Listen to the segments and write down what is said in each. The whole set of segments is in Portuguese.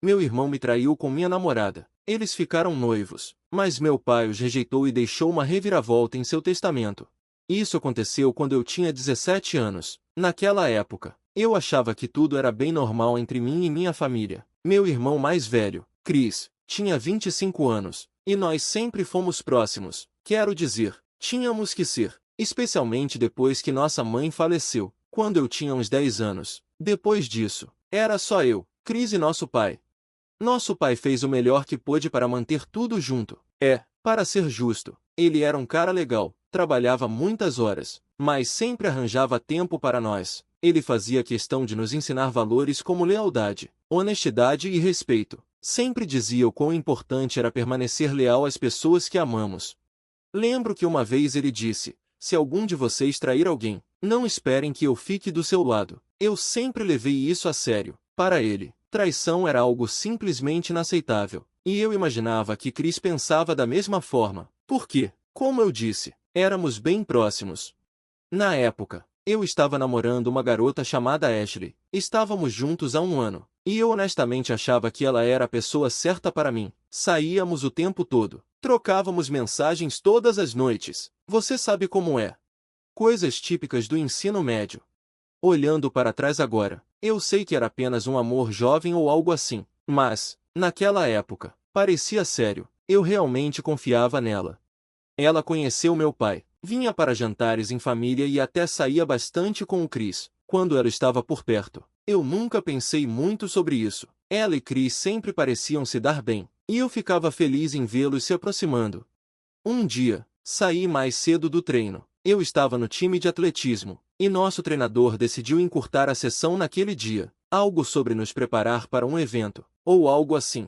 Meu irmão me traiu com minha namorada. Eles ficaram noivos, mas meu pai os rejeitou e deixou uma reviravolta em seu testamento. Isso aconteceu quando eu tinha 17 anos. Naquela época, eu achava que tudo era bem normal entre mim e minha família. Meu irmão mais velho, Chris, tinha 25 anos, e nós sempre fomos próximos. Quero dizer, tínhamos que ser, especialmente depois que nossa mãe faleceu, quando eu tinha uns 10 anos. Depois disso, era só eu, Chris e nosso pai. Nosso pai fez o melhor que pôde para manter tudo junto. Para ser justo, ele era um cara legal, trabalhava muitas horas, mas sempre arranjava tempo para nós. Ele fazia questão de nos ensinar valores como lealdade, honestidade e respeito. Sempre dizia o quão importante era permanecer leal às pessoas que amamos. Lembro que uma vez ele disse: se algum de vocês trair alguém, não esperem que eu fique do seu lado. Eu sempre levei isso a sério. Para ele, traição era algo simplesmente inaceitável. E eu imaginava que Chris pensava da mesma forma. Porque, como eu disse, éramos bem próximos. Na época, eu estava namorando uma garota chamada Ashley. Estávamos juntos há um ano. E eu honestamente achava que ela era a pessoa certa para mim. Saíamos o tempo todo. Trocávamos mensagens todas as noites. Você sabe como é. Coisas típicas do ensino médio. Olhando para trás agora, eu sei que era apenas um amor jovem ou algo assim. Mas, naquela época, parecia sério. Eu realmente confiava nela. Ela conheceu meu pai, vinha para jantares em família e até saía bastante com o Chris, quando ela estava por perto. Eu nunca pensei muito sobre isso. Ela e Chris sempre pareciam se dar bem, e eu ficava feliz em vê-los se aproximando. Um dia, saí mais cedo do treino. Eu estava no time de atletismo, e nosso treinador decidiu encurtar a sessão naquele dia, algo sobre nos preparar para um evento, ou algo assim.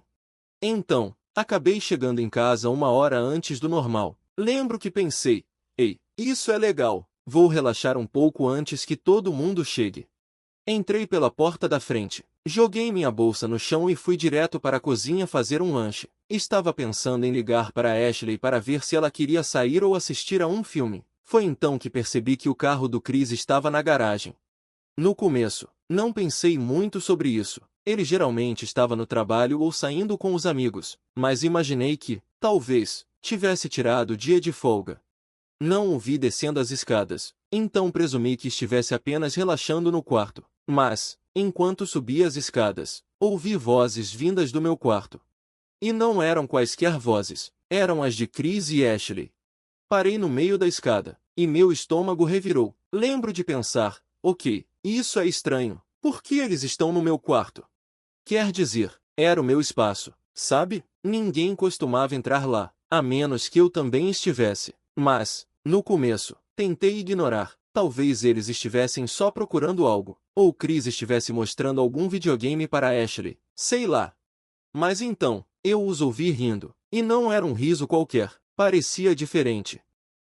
Então, acabei chegando em casa uma hora antes do normal. Lembro que pensei: ei, isso é legal, vou relaxar um pouco antes que todo mundo chegue. Entrei pela porta da frente, joguei minha bolsa no chão e fui direto para a cozinha fazer um lanche. Estava pensando em ligar para Ashley para ver se ela queria sair ou assistir a um filme. Foi então que percebi que o carro do Chris estava na garagem. No começo, não pensei muito sobre isso. Ele geralmente estava no trabalho ou saindo com os amigos, mas imaginei que, talvez, tivesse tirado o dia de folga. Não o vi descendo as escadas, então presumi que estivesse apenas relaxando no quarto. Mas, enquanto subia as escadas, ouvi vozes vindas do meu quarto. E não eram quaisquer vozes, eram as de Chris e Ashley. Parei no meio da escada, e meu estômago revirou. Lembro de pensar: ok, isso é estranho, por que eles estão no meu quarto? Quer dizer, era o meu espaço, sabe? Ninguém costumava entrar lá, a menos que eu também estivesse. Mas, no começo, tentei ignorar. Talvez eles estivessem só procurando algo, ou Chris estivesse mostrando algum videogame para Ashley, sei lá. Mas então, eu os ouvi rindo, e não era um riso qualquer, parecia diferente.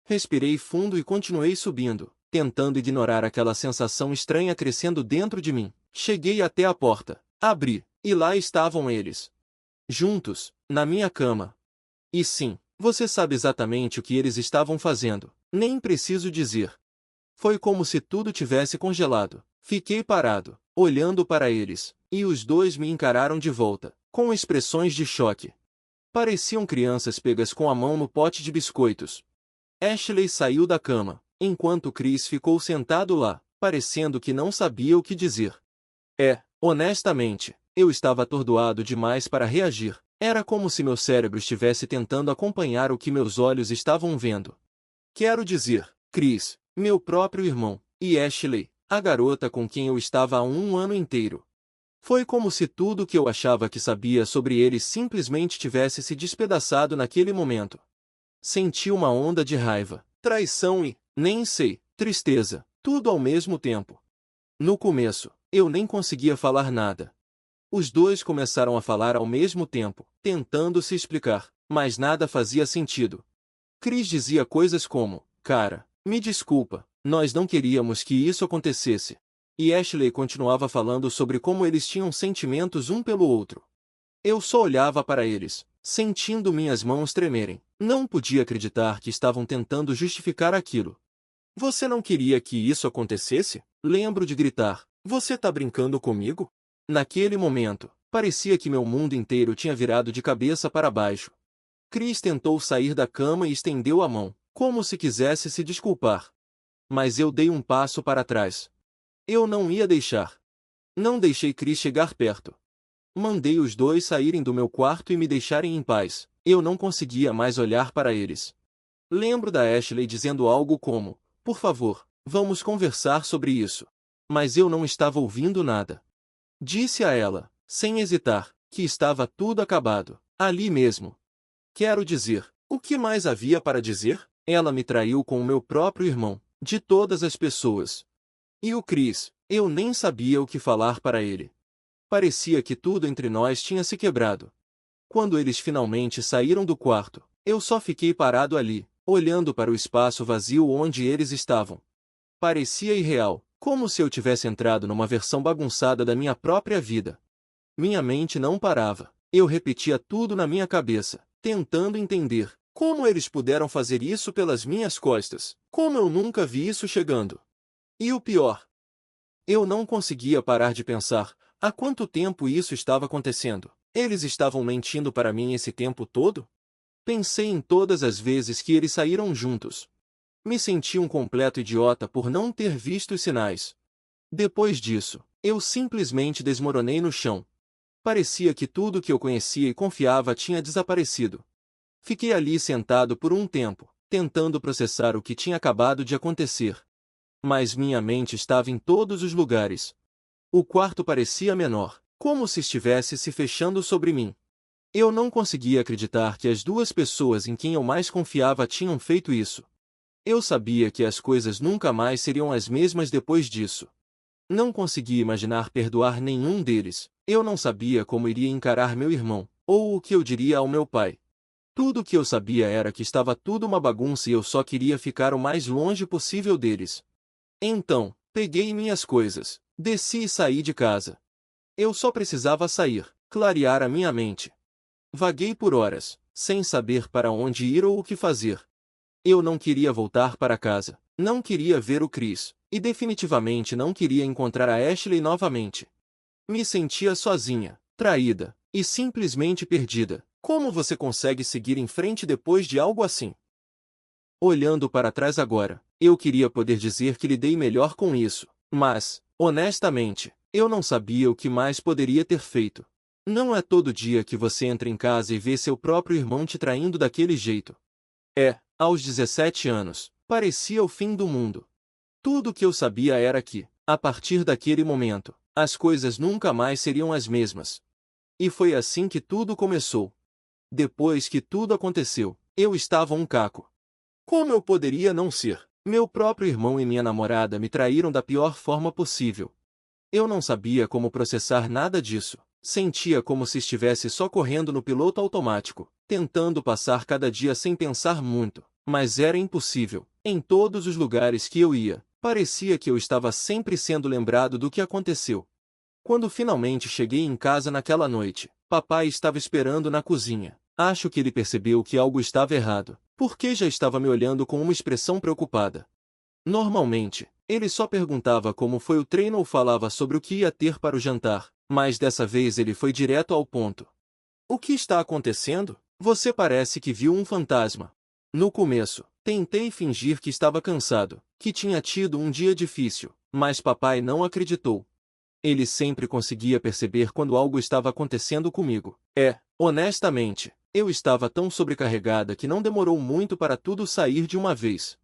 Respirei fundo e continuei subindo, tentando ignorar aquela sensação estranha crescendo dentro de mim. Cheguei até a porta, abri, e lá estavam eles. Juntos, na minha cama. E sim, você sabe exatamente o que eles estavam fazendo, nem preciso dizer. Foi como se tudo tivesse congelado. Fiquei parado, olhando para eles, e os dois me encararam de volta, com expressões de choque. Pareciam crianças pegas com a mão no pote de biscoitos. Ashley saiu da cama, enquanto Chris ficou sentado lá, parecendo que não sabia o que dizer. Honestamente, eu estava atordoado demais para reagir. Era como se meu cérebro estivesse tentando acompanhar o que meus olhos estavam vendo. Quero dizer, Chris, meu próprio irmão, e Ashley, a garota com quem eu estava há um ano inteiro. Foi como se tudo o que eu achava que sabia sobre eles simplesmente tivesse se despedaçado naquele momento. Senti uma onda de raiva, traição e, nem sei, tristeza, tudo ao mesmo tempo. No começo, eu nem conseguia falar nada. Os dois começaram a falar ao mesmo tempo, tentando se explicar, mas nada fazia sentido. Chris dizia coisas como: cara, me desculpa, nós não queríamos que isso acontecesse. E Ashley continuava falando sobre como eles tinham sentimentos um pelo outro. Eu só olhava para eles, sentindo minhas mãos tremerem. Não podia acreditar que estavam tentando justificar aquilo. Você não queria que isso acontecesse? Lembro de gritar: você tá brincando comigo? Naquele momento, Parecia que meu mundo inteiro tinha virado de cabeça para baixo. Chris tentou sair da cama e estendeu a mão, como se quisesse se desculpar. Mas eu dei um passo para trás. Eu não ia deixar. Não deixei Chris chegar perto. Mandei os dois saírem do meu quarto e me deixarem em paz. Eu não conseguia mais olhar para eles. Lembro da Ashley dizendo algo como: "Por favor, vamos conversar sobre isso." Mas eu não estava ouvindo nada. Disse a ela, sem hesitar, que estava tudo acabado, ali mesmo. Quero dizer, o que mais havia para dizer? Ela me traiu com o meu próprio irmão, de todas as pessoas. E o Chris, eu nem sabia o que falar para ele. Parecia que tudo entre nós tinha se quebrado. Quando eles finalmente saíram do quarto, eu só fiquei parado ali, olhando para o espaço vazio onde eles estavam. Parecia irreal, como se eu tivesse entrado numa versão bagunçada da minha própria vida. Minha mente não parava. Eu repetia tudo na minha cabeça, tentando entender como eles puderam fazer isso pelas minhas costas, como eu nunca vi isso chegando. E o pior, eu não conseguia parar de pensar, há quanto tempo isso estava acontecendo? Eles estavam mentindo para mim esse tempo todo? Pensei em todas as vezes que eles saíram juntos. Me senti um completo idiota por não ter visto os sinais. Depois disso, eu simplesmente desmoronei no chão. Parecia que tudo que eu conhecia e confiava tinha desaparecido. Fiquei ali sentado por um tempo, tentando processar o que tinha acabado de acontecer. Mas minha mente estava em todos os lugares. O quarto parecia menor, como se estivesse se fechando sobre mim. Eu não conseguia acreditar que as duas pessoas em quem eu mais confiava tinham feito isso. Eu sabia que as coisas nunca mais seriam as mesmas depois disso. Não conseguia imaginar perdoar nenhum deles. Eu não sabia como iria encarar meu irmão, ou o que eu diria ao meu pai. Tudo o que eu sabia era que estava tudo uma bagunça e eu só queria ficar o mais longe possível deles. Então, peguei minhas coisas, desci e saí de casa. Eu só precisava sair, clarear a minha mente. Vaguei por horas, sem saber para onde ir ou o que fazer. Eu não queria voltar para casa, não queria ver o Chris, e definitivamente não queria encontrar a Ashley novamente. Me sentia sozinha, traída, e simplesmente perdida. Como você consegue seguir em frente depois de algo assim? Olhando para trás agora, eu queria poder dizer que lidei melhor com isso, mas, honestamente, eu não sabia o que mais poderia ter feito. Não é todo dia que você entra em casa e vê seu próprio irmão te traindo daquele jeito. Aos 17 anos, parecia o fim do mundo. Tudo o que eu sabia era que, a partir daquele momento, as coisas nunca mais seriam as mesmas. E foi assim que tudo começou. Depois que tudo aconteceu, eu estava um caco. Como eu poderia não ser? Meu próprio irmão e minha namorada me traíram da pior forma possível. Eu não sabia como processar nada disso. Sentia como se estivesse só correndo no piloto automático, tentando passar cada dia sem pensar muito. Mas era impossível. Em todos os lugares que eu ia, parecia que eu estava sempre sendo lembrado do que aconteceu. Quando finalmente cheguei em casa naquela noite, papai estava esperando na cozinha. Acho que ele percebeu que algo estava errado, porque já estava me olhando com uma expressão preocupada. Normalmente, ele só perguntava como foi o treino ou falava sobre o que ia ter para o jantar, mas dessa vez ele foi direto ao ponto. O que está acontecendo? Você parece que viu um fantasma. No começo, tentei fingir que estava cansado, que tinha tido um dia difícil, mas papai não acreditou. Ele sempre conseguia perceber quando algo estava acontecendo comigo. Honestamente, eu estava tão sobrecarregada que não demorou muito para tudo sair de uma vez.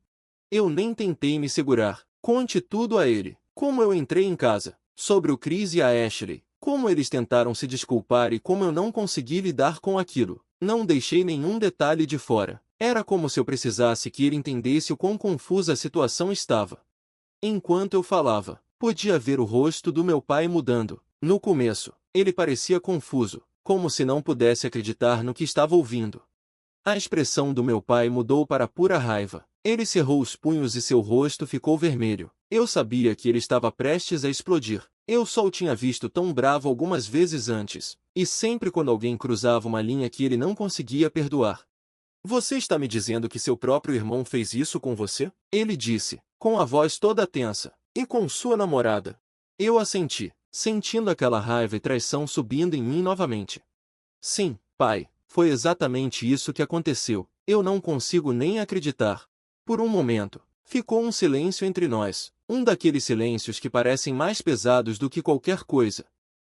Eu nem tentei me segurar. Conte tudo a ele. Como eu entrei em casa, sobre o Chris e a Ashley, como eles tentaram se desculpar e como eu não consegui lidar com aquilo. Não deixei nenhum detalhe de fora. Era como se eu precisasse que ele entendesse o quão confusa a situação estava. Enquanto eu falava, podia ver o rosto do meu pai mudando. No começo, ele parecia confuso, como se não pudesse acreditar no que estava ouvindo. A expressão do meu pai mudou para pura raiva. Ele cerrou os punhos e seu rosto ficou vermelho. Eu sabia que ele estava prestes a explodir. Eu só o tinha visto tão bravo algumas vezes antes, e sempre quando alguém cruzava uma linha que ele não conseguia perdoar. Você está me dizendo que seu próprio irmão fez isso com você? Ele disse, com a voz toda tensa. E com sua namorada? Eu assenti. sentindo aquela raiva e traição subindo em mim novamente. Sim, pai, foi exatamente isso que aconteceu. Eu não consigo nem acreditar. Por um momento, ficou um silêncio entre nós, um daqueles silêncios que parecem mais pesados do que qualquer coisa.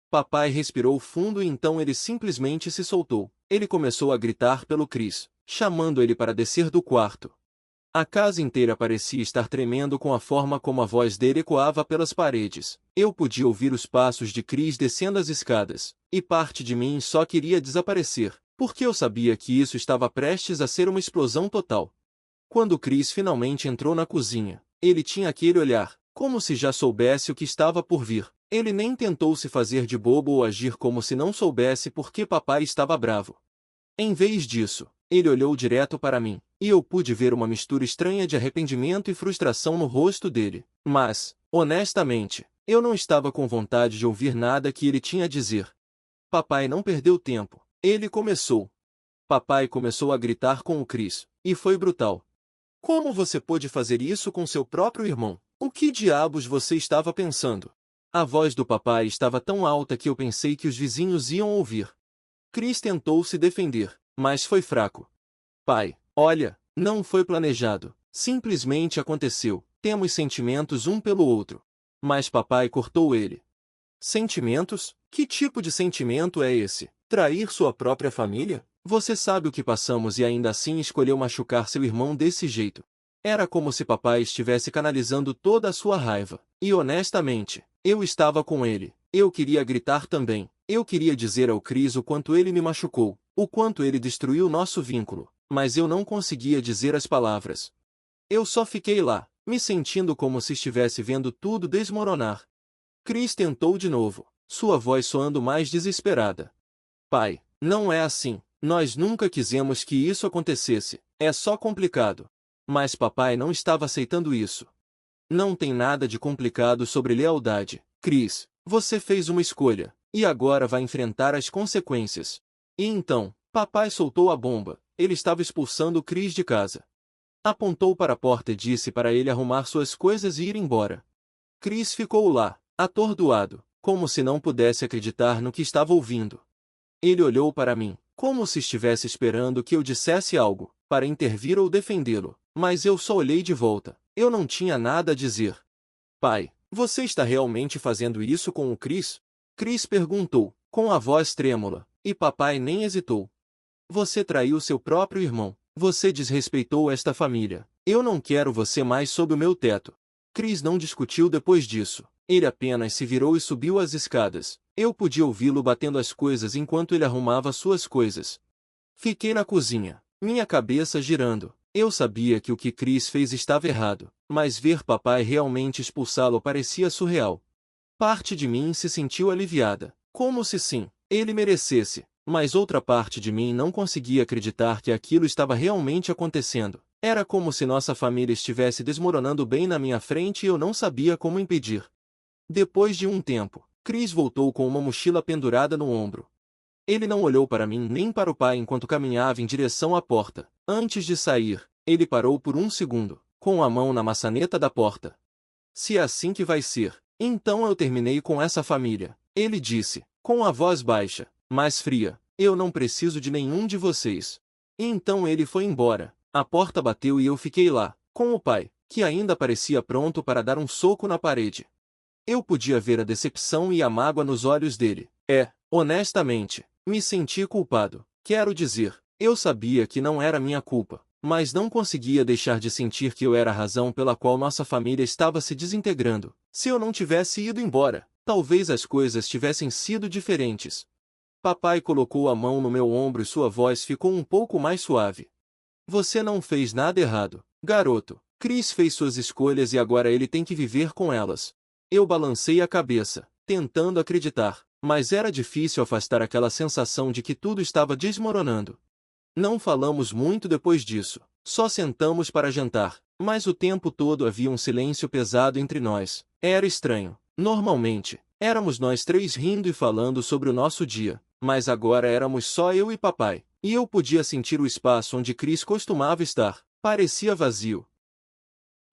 Papai respirou fundo e então ele simplesmente se soltou. Ele começou a gritar pelo Chris, chamando ele para descer do quarto. A casa inteira parecia estar tremendo com a forma como a voz dele ecoava pelas paredes. Eu podia ouvir os passos de Chris descendo as escadas, e parte de mim só queria desaparecer, porque eu sabia que isso estava prestes a ser uma explosão total. Quando Chris finalmente entrou na cozinha, ele tinha aquele olhar, como se já soubesse o que estava por vir. Ele nem tentou se fazer de bobo ou agir como se não soubesse por que papai estava bravo. Em vez disso, ele olhou direto para mim, e eu pude ver uma mistura estranha de arrependimento e frustração no rosto dele. Mas, honestamente, eu não estava com vontade de ouvir nada que ele tinha a dizer. Papai não perdeu tempo. Ele começou. Papai começou a gritar com o Chris, e foi brutal. Como você pôde fazer isso com seu próprio irmão? O que diabos você estava pensando? A voz do papai estava tão alta que eu pensei que os vizinhos iam ouvir. Chris tentou se defender, mas foi fraco. Pai, olha, não foi planejado. Simplesmente aconteceu. Temos sentimentos um pelo outro. Mas papai cortou ele. Sentimentos? Que tipo de sentimento é esse? Trair sua própria família? Você sabe o que passamos e ainda assim escolheu machucar seu irmão desse jeito. Era como se papai estivesse canalizando toda a sua raiva. E honestamente, eu estava com ele. Eu queria gritar também. Eu queria dizer ao Chris o quanto ele me machucou, o quanto ele destruiu nosso vínculo, mas eu não conseguia dizer as palavras. Eu só fiquei lá, me sentindo como se estivesse vendo tudo desmoronar. Chris tentou de novo, sua voz soando mais desesperada. Pai, não é assim. Nós nunca quisemos que isso acontecesse. É só complicado. Mas papai não estava aceitando isso. Não tem nada de complicado sobre lealdade. Chris, você fez uma escolha, e agora vai enfrentar as consequências. E então, papai soltou a bomba. Ele estava expulsando Chris de casa. Apontou para a porta e disse para ele arrumar suas coisas e ir embora. Chris ficou lá, atordoado, como se não pudesse acreditar no que estava ouvindo. Ele olhou para mim, como se estivesse esperando que eu dissesse algo, para intervir ou defendê-lo, mas eu só olhei de volta. Eu não tinha nada a dizer. Pai, você está realmente fazendo isso com o Chris? Chris perguntou, com a voz trêmula, e papai nem hesitou. Você traiu seu próprio irmão. Você desrespeitou esta família. Eu não quero você mais sob o meu teto. Chris não discutiu depois disso. Ele apenas se virou e subiu as escadas. Eu podia ouvi-lo batendo as coisas enquanto ele arrumava suas coisas. Fiquei na cozinha, minha cabeça girando. Eu sabia que o que Chris fez estava errado, mas ver papai realmente expulsá-lo parecia surreal. Parte de mim se sentiu aliviada, como se sim, ele merecesse, mas outra parte de mim não conseguia acreditar que aquilo estava realmente acontecendo. Era como se nossa família estivesse desmoronando bem na minha frente e eu não sabia como impedir. Depois de um tempo, Chris voltou com uma mochila pendurada no ombro. Ele não olhou para mim nem para o pai enquanto caminhava em direção à porta. Antes de sair, ele parou por um segundo, com a mão na maçaneta da porta. Se é assim que vai ser, então eu terminei com essa família, ele disse, com a voz baixa, mas fria. Eu não preciso de nenhum de vocês. E então ele foi embora. A porta bateu e eu fiquei lá, com o pai, que ainda parecia pronto para dar um soco na parede. Eu podia ver a decepção e a mágoa nos olhos dele. Honestamente, me senti culpado. Quero dizer, eu sabia que não era minha culpa, mas não conseguia deixar de sentir que eu era a razão pela qual nossa família estava se desintegrando. Se eu não tivesse ido embora, talvez as coisas tivessem sido diferentes. Papai colocou a mão no meu ombro e sua voz ficou um pouco mais suave. Você não fez nada errado, garoto. Chris fez suas escolhas e agora ele tem que viver com elas. Eu balancei a cabeça, tentando acreditar, mas era difícil afastar aquela sensação de que tudo estava desmoronando. Não falamos muito depois disso, só sentamos para jantar, mas o tempo todo havia um silêncio pesado entre nós. Era estranho. Normalmente, éramos nós três rindo e falando sobre o nosso dia, mas agora éramos só eu e papai, e eu podia sentir o espaço onde Chris costumava estar. Parecia vazio.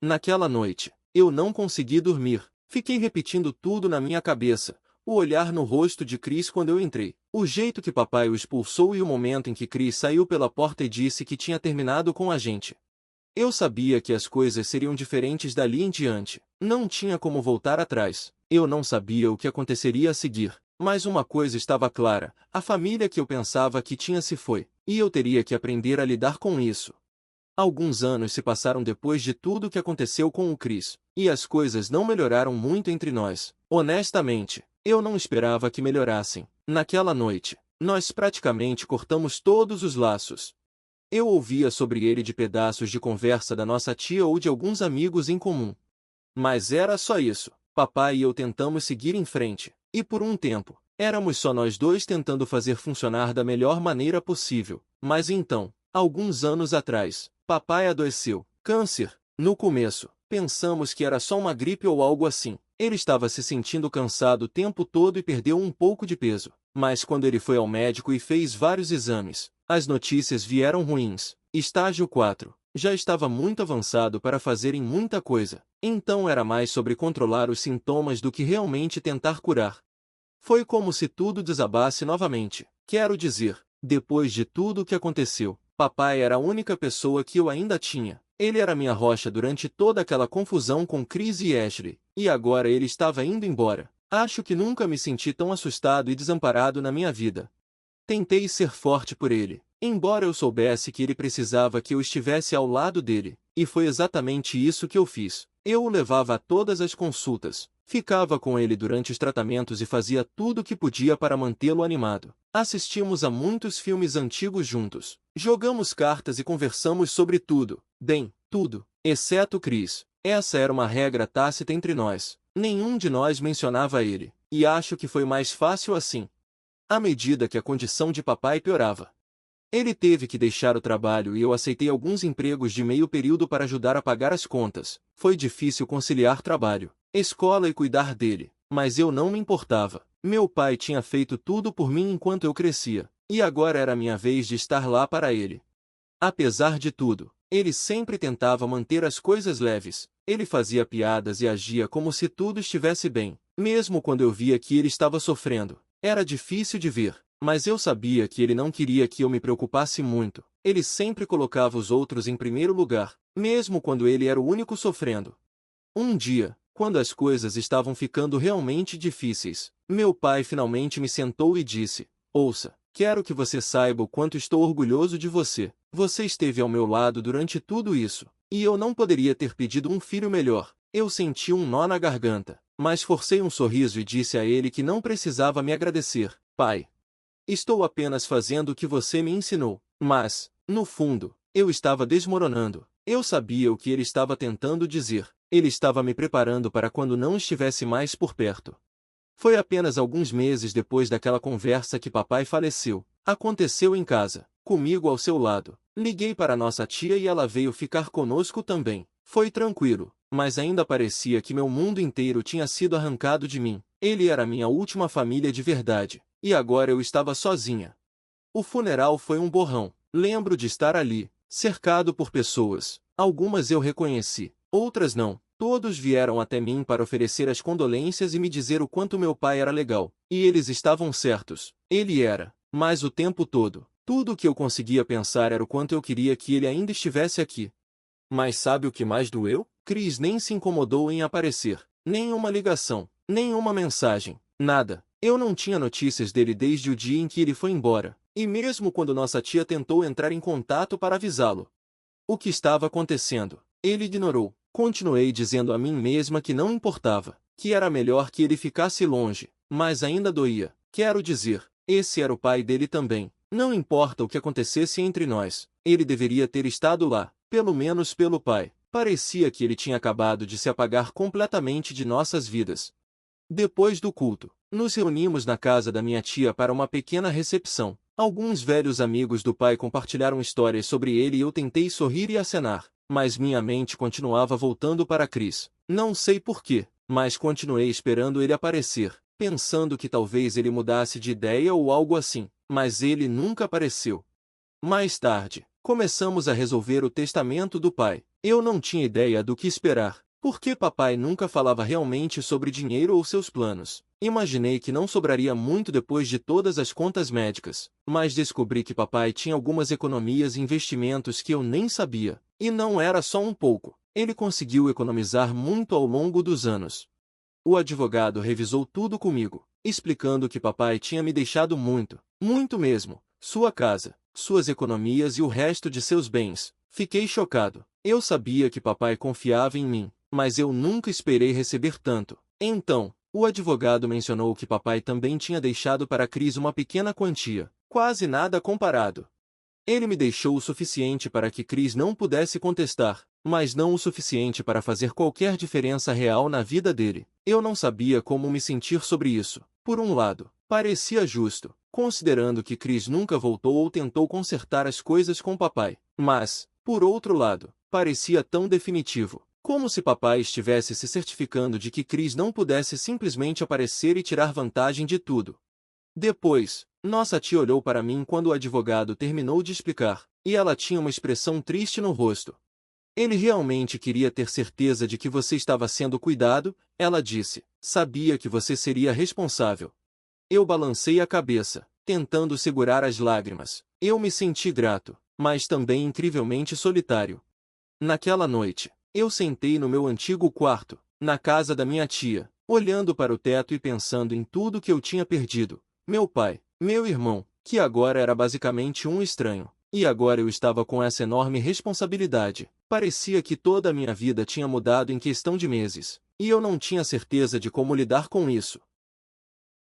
Naquela noite, eu não consegui dormir. Fiquei repetindo tudo na minha cabeça. o olhar no rosto de Chris quando eu entrei, o jeito que papai o expulsou e o momento em que Chris saiu pela porta e disse que tinha terminado com a gente. Eu sabia que as coisas seriam diferentes dali em diante. Não tinha como voltar atrás. Eu não sabia o que aconteceria a seguir. Mas uma coisa estava clara: a família que eu pensava que tinha se foi. E eu teria que aprender a lidar com isso. Alguns anos se passaram depois de tudo o que aconteceu com o Chris. E as coisas não melhoraram muito entre nós. Honestamente, eu não esperava que melhorassem. Naquela noite, nós praticamente cortamos todos os laços. Eu ouvia sobre ele de pedaços de conversa da nossa tia ou de alguns amigos em comum. Mas era só isso. Papai e eu tentamos seguir em frente. E por um tempo, éramos só nós dois tentando fazer funcionar da melhor maneira possível. Mas então, alguns anos atrás, papai adoeceu. Câncer. No começo, pensamos que era só uma gripe ou algo assim. Ele estava se sentindo cansado o tempo todo e perdeu um pouco de peso. Mas quando ele foi ao médico e fez vários exames, as notícias vieram ruins. Estágio 4. Já estava muito avançado para fazerem muita coisa. Então era mais sobre controlar os sintomas do que realmente tentar curar. Foi como se tudo desabasse novamente. Quero dizer, depois de tudo o que aconteceu, papai era a única pessoa que eu ainda tinha. Ele era minha rocha durante toda aquela confusão com Chris e Ashley. E agora ele estava indo embora. Acho que nunca me senti tão assustado e desamparado na minha vida. Tentei ser forte por ele, embora eu soubesse que ele precisava que eu estivesse ao lado dele, e foi exatamente isso que eu fiz. Eu o levava a todas as consultas, ficava com ele durante os tratamentos e fazia tudo o que podia para mantê-lo animado. Assistimos a muitos filmes antigos juntos, jogamos cartas e conversamos sobre tudo, bem, tudo, exceto Chris. Essa era uma regra tácita entre nós. Nenhum de nós mencionava ele, e acho que foi mais fácil assim. À medida que a condição de papai piorava, ele teve que deixar o trabalho e eu aceitei alguns empregos de meio período para ajudar a pagar as contas. Foi difícil conciliar trabalho, escola e cuidar dele, mas eu não me importava. Meu pai tinha feito tudo por mim enquanto eu crescia, e agora era minha vez de estar lá para ele. Apesar de tudo, ele sempre tentava manter as coisas leves. Ele fazia piadas e agia como se tudo estivesse bem, mesmo quando eu via que ele estava sofrendo. Era difícil de ver, mas eu sabia que ele não queria que eu me preocupasse muito. Ele sempre colocava os outros em primeiro lugar, mesmo quando ele era o único sofrendo. Um dia, quando as coisas estavam ficando realmente difíceis, meu pai finalmente me sentou e disse: "Ouça, quero que você saiba o quanto estou orgulhoso de você. Você esteve ao meu lado durante tudo isso, e eu não poderia ter pedido um filho melhor." Eu senti um nó na garganta, mas forcei um sorriso e disse a ele que não precisava me agradecer. "Pai, estou apenas fazendo o que você me ensinou." Mas, no fundo, eu estava desmoronando. Eu sabia o que ele estava tentando dizer. Ele estava me preparando para quando não estivesse mais por perto. Foi apenas alguns meses depois daquela conversa que papai faleceu. Aconteceu em casa, comigo ao seu lado. Liguei para nossa tia e ela veio ficar conosco também. Foi tranquilo, mas ainda parecia que meu mundo inteiro tinha sido arrancado de mim. Ele era minha última família de verdade, e agora eu estava sozinha. O funeral foi um borrão. Lembro de estar ali, cercado por pessoas. Algumas eu reconheci, outras não. Todos vieram até mim para oferecer as condolências e me dizer o quanto meu pai era legal. E eles estavam certos. Ele era. Mas o tempo todo, tudo o que eu conseguia pensar era o quanto eu queria que ele ainda estivesse aqui. Mas sabe o que mais doeu? Chris nem se incomodou em aparecer. Nenhuma ligação, nenhuma mensagem, nada. Eu não tinha notícias dele desde o dia em que ele foi embora. E mesmo quando nossa tia tentou entrar em contato para avisá-lo o que estava acontecendo, ele ignorou. Continuei dizendo a mim mesma que não importava, que era melhor que ele ficasse longe, mas ainda doía. Quero dizer, esse era o pai dele também. Não importa o que acontecesse entre nós, ele deveria ter estado lá, pelo menos pelo pai. Parecia que ele tinha acabado de se apagar completamente de nossas vidas. Depois do culto, nos reunimos na casa da minha tia para uma pequena recepção. Alguns velhos amigos do pai compartilharam histórias sobre ele e eu tentei sorrir e acenar, mas minha mente continuava voltando para Chris. Não sei porquê, mas continuei esperando ele aparecer, pensando que talvez ele mudasse de ideia ou algo assim, mas ele nunca apareceu. Mais tarde, começamos a resolver o testamento do pai. Eu não tinha ideia do que esperar, porque papai nunca falava realmente sobre dinheiro ou seus planos. Imaginei que não sobraria muito depois de todas as contas médicas, mas descobri que papai tinha algumas economias e investimentos que eu nem sabia. E não era só um pouco. Ele conseguiu economizar muito ao longo dos anos. O advogado revisou tudo comigo, explicando que papai tinha me deixado muito, muito mesmo, sua casa, suas economias e o resto de seus bens. Fiquei chocado. Eu sabia que papai confiava em mim, mas eu nunca esperei receber tanto. Então, o advogado mencionou que papai também tinha deixado para Cris uma pequena quantia, quase nada comparado. Ele me deixou o suficiente para que Cris não pudesse contestar, mas não o suficiente para fazer qualquer diferença real na vida dele. Eu não sabia como me sentir sobre isso. Por um lado, parecia justo, considerando que Cris nunca voltou ou tentou consertar as coisas com papai. Mas, por outro lado, parecia tão definitivo, como se papai estivesse se certificando de que Cris não pudesse simplesmente aparecer e tirar vantagem de tudo. Depois, nossa tia olhou para mim quando o advogado terminou de explicar, e ela tinha uma expressão triste no rosto. Ele realmente queria ter certeza de que você estava sendo cuidado, ela disse. Sabia que você seria responsável. Eu balancei a cabeça, tentando segurar as lágrimas. Eu me senti grato, mas também incrivelmente solitário. Naquela noite, eu sentei no meu antigo quarto, na casa da minha tia, olhando para o teto e pensando em tudo que eu tinha perdido. Meu pai, meu irmão, que agora era basicamente um estranho. E agora eu estava com essa enorme responsabilidade. Parecia que toda a minha vida tinha mudado em questão de meses, e eu não tinha certeza de como lidar com isso.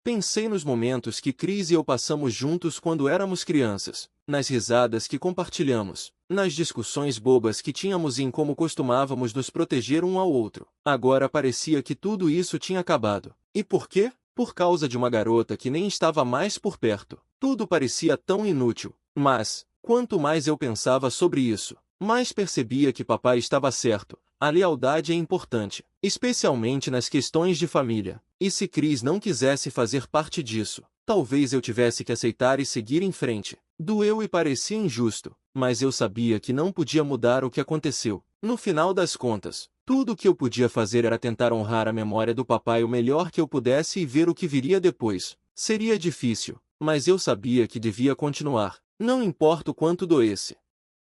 Pensei nos momentos que Cris e eu passamos juntos quando éramos crianças, nas risadas que compartilhamos, nas discussões bobas que tínhamos e em como costumávamos nos proteger um ao outro. Agora parecia que tudo isso tinha acabado. E por quê? Por causa de uma garota que nem estava mais por perto. Tudo parecia tão inútil, mas, quanto mais eu pensava sobre isso, mais percebia que papai estava certo. A lealdade é importante, especialmente nas questões de família. E se Cris não quisesse fazer parte disso, talvez eu tivesse que aceitar e seguir em frente. Doeu e parecia injusto, mas eu sabia que não podia mudar o que aconteceu. No final das contas, tudo o que eu podia fazer era tentar honrar a memória do papai o melhor que eu pudesse e ver o que viria depois. Seria difícil, mas eu sabia que devia continuar, não importa o quanto doesse.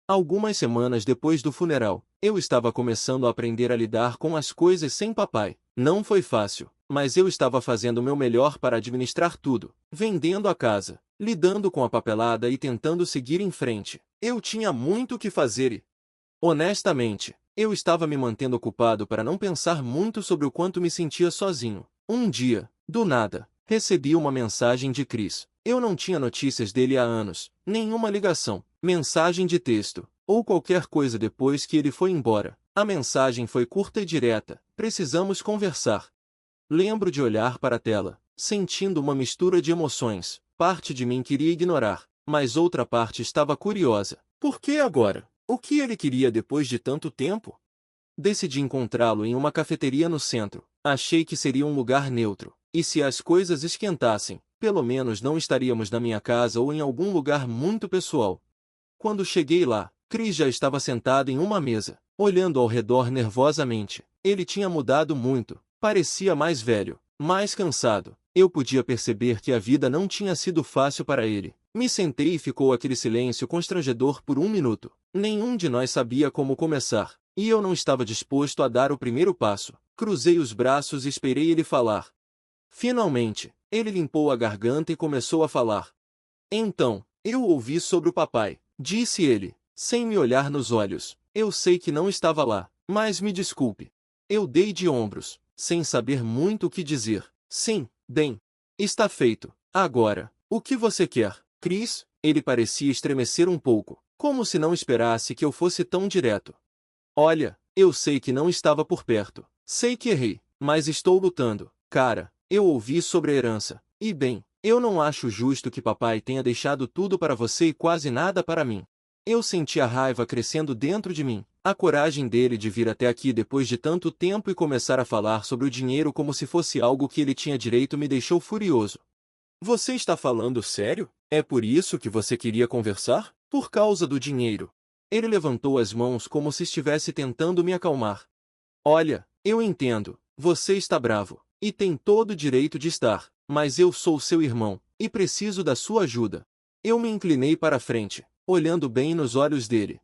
Algumas semanas depois do funeral, eu estava começando a aprender a lidar com as coisas sem papai. Não foi fácil, mas eu estava fazendo o meu melhor para administrar tudo, vendendo a casa, lidando com a papelada e tentando seguir em frente. Eu tinha muito o que fazer e, honestamente, eu estava me mantendo ocupado para não pensar muito sobre o quanto me sentia sozinho. Um dia, do nada, recebi uma mensagem de Cris. Eu não tinha notícias dele há anos, nenhuma ligação, mensagem de texto, ou qualquer coisa depois que ele foi embora. A mensagem foi curta e direta: precisamos conversar. Lembro de olhar para a tela, sentindo uma mistura de emoções. Parte de mim queria ignorar, mas outra parte estava curiosa. Por que agora? O que ele queria depois de tanto tempo? Decidi encontrá-lo em uma cafeteria no centro. Achei que seria um lugar neutro, e se as coisas esquentassem, pelo menos não estaríamos na minha casa ou em algum lugar muito pessoal. Quando cheguei lá, Cris já estava sentado em uma mesa, olhando ao redor nervosamente. Ele tinha mudado muito, parecia mais velho, mais cansado. Eu podia perceber que a vida não tinha sido fácil para ele. Me sentei e ficou aquele silêncio constrangedor por um minuto. Nenhum de nós sabia como começar, e eu não estava disposto a dar o primeiro passo. Cruzei os braços e esperei ele falar. Finalmente, ele limpou a garganta e começou a falar. Então, eu ouvi sobre o papai, disse ele, sem me olhar nos olhos. Eu sei que não estava lá, mas me desculpe. Eu dei de ombros, sem saber muito o que dizer. Sim, bem. Está feito. Agora, o que você quer, Cris? Ele parecia estremecer um pouco, como se não esperasse que eu fosse tão direto. Olha, eu sei que não estava por perto. Sei que errei, mas estou lutando. Cara, eu ouvi sobre a herança. E bem, eu não acho justo que papai tenha deixado tudo para você e quase nada para mim. Eu senti a raiva crescendo dentro de mim. A coragem dele de vir até aqui depois de tanto tempo e começar a falar sobre o dinheiro como se fosse algo que ele tinha direito me deixou furioso. Você está falando sério? É por isso que você queria conversar? Por causa do dinheiro. Ele levantou as mãos como se estivesse tentando me acalmar. Olha, eu entendo, você está bravo, e tem todo o direito de estar, mas eu sou seu irmão, e preciso da sua ajuda. Eu me inclinei para a frente, olhando bem nos olhos dele.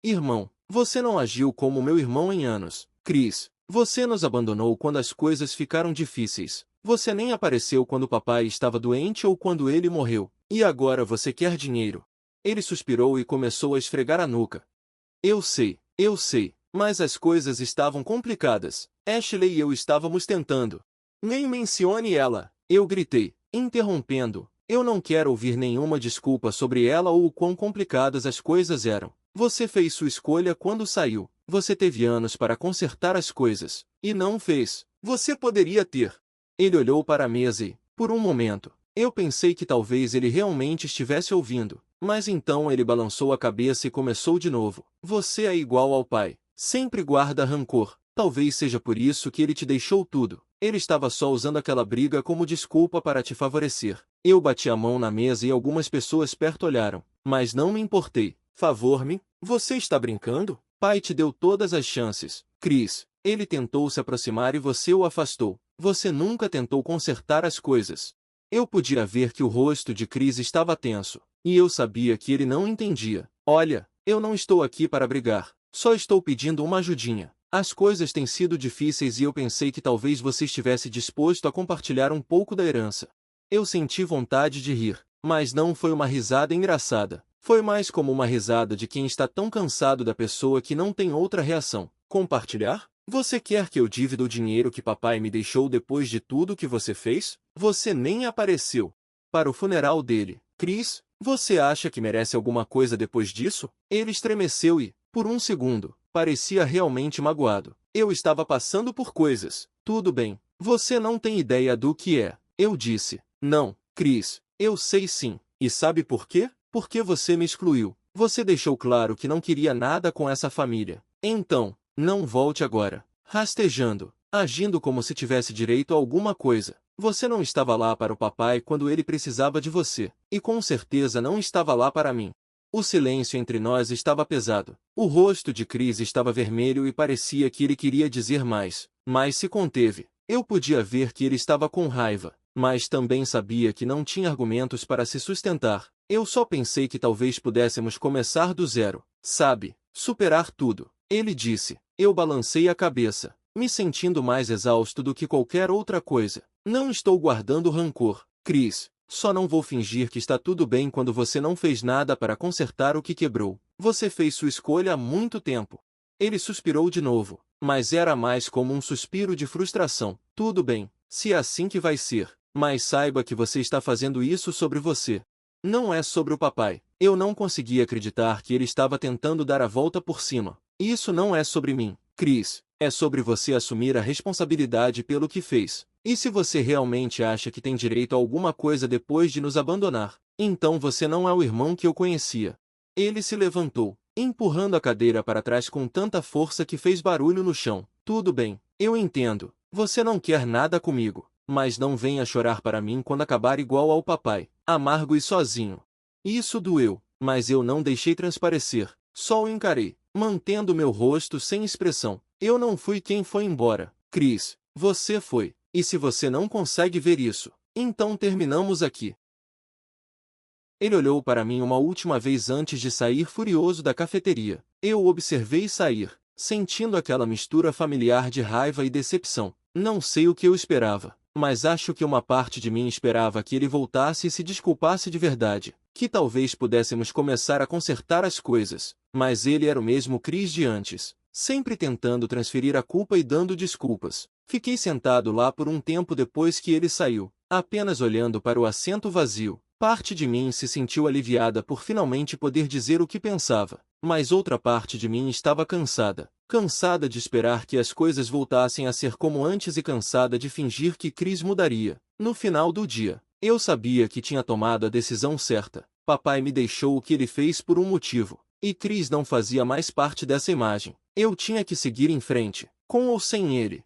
Irmão, você não agiu como meu irmão em anos, Chris. Você nos abandonou quando as coisas ficaram difíceis. Você nem apareceu quando papai estava doente ou quando ele morreu. E agora você quer dinheiro. Ele suspirou e começou a esfregar a nuca. Eu sei, mas as coisas estavam complicadas. Ashley e eu estávamos tentando. Nem mencione ela, eu gritei, interrompendo. Eu não quero ouvir nenhuma desculpa sobre ela ou o quão complicadas as coisas eram. Você fez sua escolha quando saiu. Você teve anos para consertar as coisas, e não fez. Você poderia ter. Ele olhou para a mesa e, por um momento, eu pensei que talvez ele realmente estivesse ouvindo. Mas então ele balançou a cabeça e começou de novo. Você é igual ao pai. Sempre guarda rancor. Talvez seja por isso que ele te deixou tudo. Ele estava só usando aquela briga como desculpa para te favorecer. Eu bati a mão na mesa e algumas pessoas perto olharam. Mas não me importei. Favor-me? Você está brincando? Pai te deu todas as chances. Chris, ele tentou se aproximar e você o afastou. Você nunca tentou consertar as coisas. Eu podia ver que o rosto de Chris estava tenso. E eu sabia que ele não entendia. Olha, eu não estou aqui para brigar. Só estou pedindo uma ajudinha. As coisas têm sido difíceis e eu pensei que talvez você estivesse disposto a compartilhar um pouco da herança. Eu senti vontade de rir, mas não foi uma risada engraçada. Foi mais como uma risada de quem está tão cansado da pessoa que não tem outra reação. Compartilhar? Você quer que eu divida o dinheiro que papai me deixou depois de tudo que você fez? Você nem apareceu para o funeral dele. Chris, você acha que merece alguma coisa depois disso? Ele estremeceu e, por um segundo, parecia realmente magoado. Eu estava passando por coisas. Tudo bem. Você não tem ideia do que é. Eu disse. Não, Chris, eu sei sim. E sabe por quê? Porque você me excluiu. Você deixou claro que não queria nada com essa família. Então, não volte agora. Rastejando, agindo como se tivesse direito a alguma coisa. Você não estava lá para o papai quando ele precisava de você. E com certeza não estava lá para mim. O silêncio entre nós estava pesado. O rosto de Chris estava vermelho e parecia que ele queria dizer mais, mas se conteve. Eu podia ver que ele estava com raiva, mas também sabia que não tinha argumentos para se sustentar. Eu só pensei que talvez pudéssemos começar do zero, sabe? Superar tudo. Ele disse. Eu balancei a cabeça, me sentindo mais exausto do que qualquer outra coisa. Não estou guardando rancor, Chris. Só não vou fingir que está tudo bem quando você não fez nada para consertar o que quebrou. Você fez sua escolha há muito tempo. Ele suspirou de novo, mas era mais como um suspiro de frustração. Tudo bem, se é assim que vai ser, mas saiba que você está fazendo isso sobre você. Não é sobre o papai. Eu não conseguia acreditar que ele estava tentando dar a volta por cima. Isso não é sobre mim, Chris. É sobre você assumir a responsabilidade pelo que fez. E se você realmente acha que tem direito a alguma coisa depois de nos abandonar, então você não é o irmão que eu conhecia. Ele se levantou, empurrando a cadeira para trás com tanta força que fez barulho no chão. Tudo bem, eu entendo. Você não quer nada comigo, mas não venha chorar para mim quando acabar igual ao papai, amargo e sozinho. Isso doeu, mas eu não deixei transparecer. Só o encarei, mantendo meu rosto sem expressão. Eu não fui quem foi embora. Chris, você foi. E se você não consegue ver isso, então terminamos aqui. Ele olhou para mim uma última vez antes de sair furioso da cafeteria. Eu o observei sair, sentindo aquela mistura familiar de raiva e decepção. Não sei o que eu esperava, mas acho que uma parte de mim esperava que ele voltasse e se desculpasse de verdade, que talvez pudéssemos começar a consertar as coisas, mas ele era o mesmo Chris de antes, sempre tentando transferir a culpa e dando desculpas. Fiquei sentado lá por um tempo depois que ele saiu, apenas olhando para o assento vazio. Parte de mim se sentiu aliviada por finalmente poder dizer o que pensava, mas outra parte de mim estava cansada. Cansada de esperar que as coisas voltassem a ser como antes e cansada de fingir que Chris mudaria. No final do dia, eu sabia que tinha tomado a decisão certa. Papai me deixou o que ele fez por um motivo, e Chris não fazia mais parte dessa imagem. Eu tinha que seguir em frente, com ou sem ele.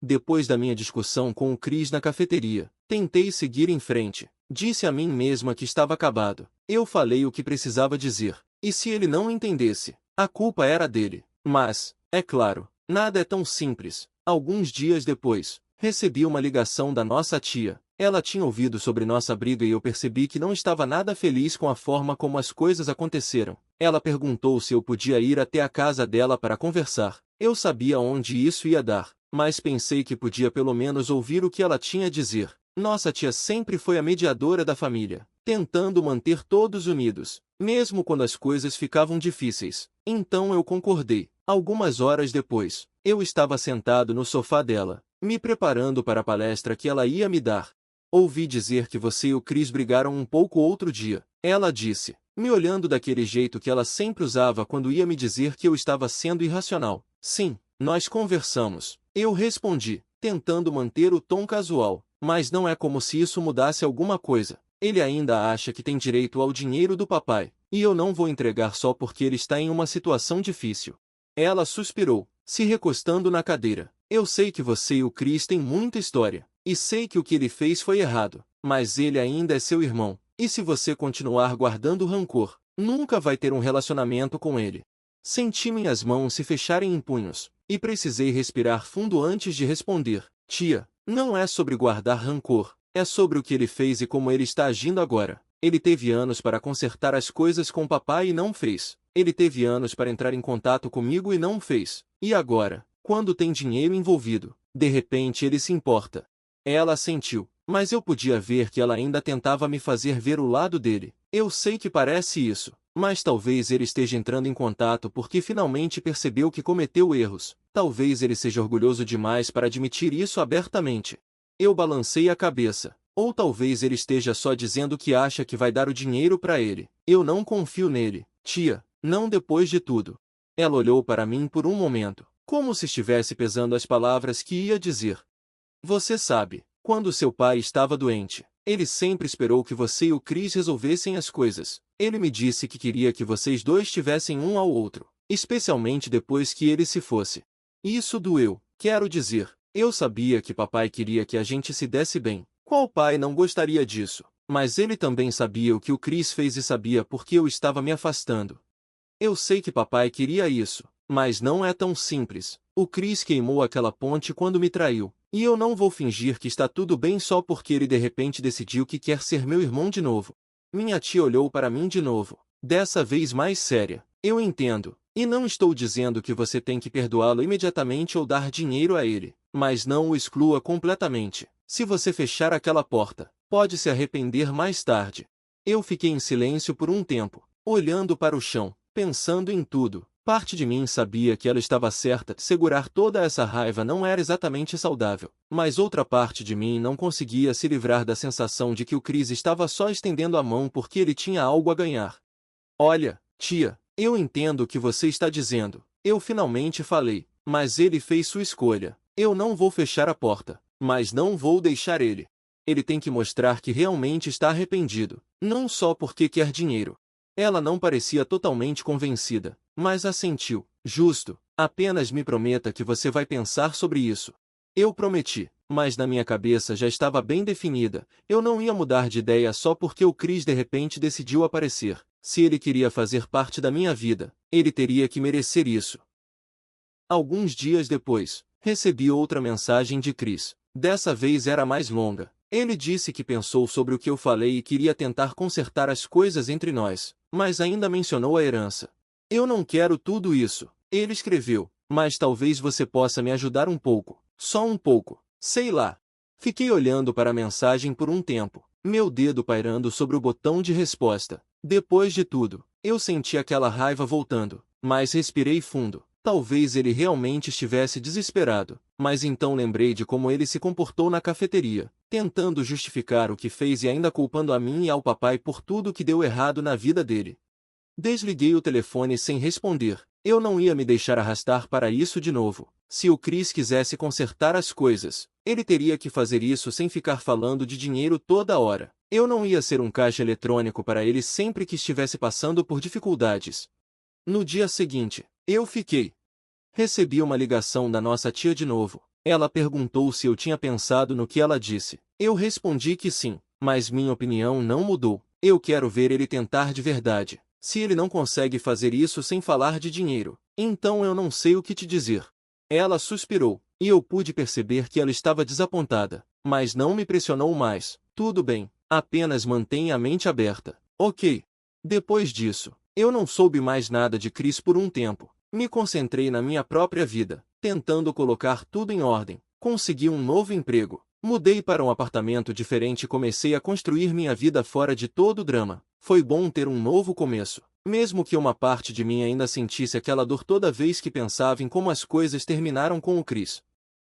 Depois da minha discussão com o Chris na cafeteria, tentei seguir em frente. Disse a mim mesma que estava acabado. Eu falei o que precisava dizer. E se ele não entendesse, a culpa era dele. Mas, é claro, nada é tão simples. Alguns dias depois, Recebi uma ligação da nossa tia. Ela tinha ouvido sobre nossa briga e eu percebi que não estava nada feliz com a forma como as coisas aconteceram. Ela perguntou se eu podia ir até a casa dela para conversar. Eu sabia onde isso ia dar, mas pensei que podia pelo menos ouvir o que ela tinha a dizer. Nossa tia sempre foi a mediadora da família, tentando manter todos unidos, mesmo quando as coisas ficavam difíceis. Então eu concordei. Algumas horas depois, eu estava sentado no sofá dela, me preparando para a palestra que ela ia me dar. Ouvi dizer que você e o Chris brigaram um pouco outro dia. Ela disse, me olhando daquele jeito que ela sempre usava quando ia me dizer que eu estava sendo irracional. Sim, nós conversamos. Eu respondi, tentando manter o tom casual. Mas não é como se isso mudasse alguma coisa. Ele ainda acha que tem direito ao dinheiro do papai, e eu não vou entregar só porque ele está em uma situação difícil. Ela suspirou, se recostando na cadeira. Eu sei que você e o Chris têm muita história, e sei que o que ele fez foi errado, mas ele ainda é seu irmão, e se você continuar guardando rancor, nunca vai ter um relacionamento com ele. Senti minhas mãos se fecharem em punhos, e precisei respirar fundo antes de responder. Tia, não é sobre guardar rancor, é sobre o que ele fez e como ele está agindo agora. Ele teve anos para consertar as coisas com o papai e não fez. Ele teve anos para entrar em contato comigo e não fez. E agora, quando tem dinheiro envolvido, de repente ele se importa. Ela assentiu, mas eu podia ver que ela ainda tentava me fazer ver o lado dele. Eu sei que parece isso, mas talvez ele esteja entrando em contato porque finalmente percebeu que cometeu erros. Talvez ele seja orgulhoso demais para admitir isso abertamente. Eu balancei a cabeça. Ou talvez ele esteja só dizendo que acha que vai dar o dinheiro para ele. Eu não confio nele, tia, não depois de tudo. Ela olhou para mim por um momento, como se estivesse pesando as palavras que ia dizer. Você sabe, quando seu pai estava doente, ele sempre esperou que você e o Chris resolvessem as coisas. Ele me disse que queria que vocês dois tivessem um ao outro, especialmente depois que ele se fosse. Isso doeu, quero dizer, eu sabia que papai queria que a gente se desse bem. Qual pai não gostaria disso? Mas ele também sabia o que o Chris fez e sabia por que eu estava me afastando. Eu sei que papai queria isso, mas não é tão simples. O Chris queimou aquela ponte quando me traiu, e eu não vou fingir que está tudo bem só porque ele de repente decidiu que quer ser meu irmão de novo. Minha tia olhou para mim de novo, dessa vez mais séria. Eu entendo, e não estou dizendo que você tem que perdoá-lo imediatamente ou dar dinheiro a ele, mas não o exclua completamente. Se você fechar aquela porta, pode se arrepender mais tarde. Eu fiquei em silêncio por um tempo, olhando para o chão, pensando em tudo. Parte de mim sabia que ela estava certa, segurar toda essa raiva não era exatamente saudável, mas outra parte de mim não conseguia se livrar da sensação de que o Chris estava só estendendo a mão porque ele tinha algo a ganhar. Olha, tia, eu entendo o que você está dizendo. Eu finalmente falei, mas ele fez sua escolha. Eu não vou fechar a porta. Mas não vou deixar ele. Ele tem que mostrar que realmente está arrependido, não só porque quer dinheiro. Ela não parecia totalmente convencida, mas assentiu. Justo, apenas me prometa que você vai pensar sobre isso. Eu prometi, mas na minha cabeça já estava bem definida. Eu não ia mudar de ideia só porque o Chris de repente decidiu aparecer. Se ele queria fazer parte da minha vida, ele teria que merecer isso. Alguns dias depois, recebi outra mensagem de Chris. Dessa vez era mais longa. Ele disse que pensou sobre o que eu falei e queria tentar consertar as coisas entre nós, mas ainda mencionou a herança. Eu não quero tudo isso, ele escreveu, mas talvez você possa me ajudar um pouco, só um pouco, sei lá. Fiquei olhando para a mensagem por um tempo, meu dedo pairando sobre o botão de resposta. Depois de tudo, eu senti aquela raiva voltando, mas respirei fundo. Talvez ele realmente estivesse desesperado, mas então lembrei de como ele se comportou na cafeteria, tentando justificar o que fez e ainda culpando a mim e ao papai por tudo que deu errado na vida dele. Desliguei o telefone sem responder. Eu não ia me deixar arrastar para isso de novo. Se o Chris quisesse consertar as coisas, ele teria que fazer isso sem ficar falando de dinheiro toda hora. Eu não ia ser um caixa eletrônico para ele sempre que estivesse passando por dificuldades. No dia seguinte, eu fiquei. Recebi uma ligação da nossa tia de novo. Ela perguntou se eu tinha pensado no que ela disse. Eu respondi que sim, mas minha opinião não mudou. Eu quero ver ele tentar de verdade. Se ele não consegue fazer isso sem falar de dinheiro, então eu não sei o que te dizer. Ela suspirou, e eu pude perceber que ela estava desapontada, mas não me pressionou mais. Tudo bem, apenas mantenha a mente aberta. Ok. Depois disso, eu não soube mais nada de Chris por um tempo. Me concentrei na minha própria vida, tentando colocar tudo em ordem. Consegui um novo emprego. Mudei para um apartamento diferente e comecei a construir minha vida fora de todo o drama. Foi bom ter um novo começo, mesmo que uma parte de mim ainda sentisse aquela dor toda vez que pensava em como as coisas terminaram com o Chris.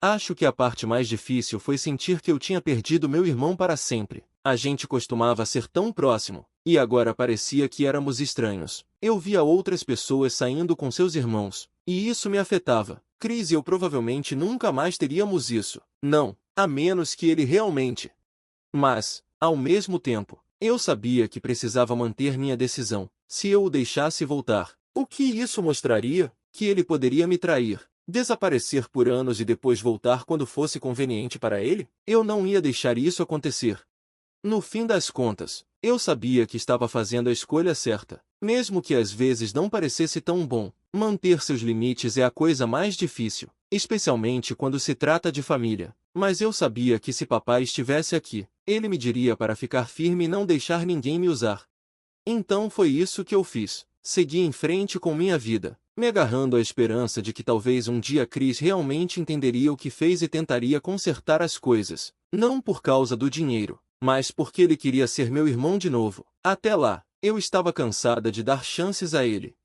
Acho que a parte mais difícil foi sentir que eu tinha perdido meu irmão para sempre. A gente costumava ser tão próximo, e agora parecia que éramos estranhos. Eu via outras pessoas saindo com seus irmãos, e isso me afetava. Chris e eu provavelmente nunca mais teríamos isso. Não, a menos que ele realmente. Mas, ao mesmo tempo, eu sabia que precisava manter minha decisão. Se eu o deixasse voltar, o que isso mostraria? Que ele poderia me trair, desaparecer por anos e depois voltar quando fosse conveniente para ele? Eu não ia deixar isso acontecer. No fim das contas, eu sabia que estava fazendo a escolha certa, mesmo que às vezes não parecesse tão bom. Manter seus limites é a coisa mais difícil, especialmente quando se trata de família. Mas eu sabia que se papai estivesse aqui, ele me diria para ficar firme e não deixar ninguém me usar. Então foi isso que eu fiz. Segui em frente com minha vida, me agarrando à esperança de que talvez um dia Chris realmente entenderia o que fez e tentaria consertar as coisas, não por causa do dinheiro, mas porque ele queria ser meu irmão de novo. Até lá, eu estava cansada de dar chances a ele.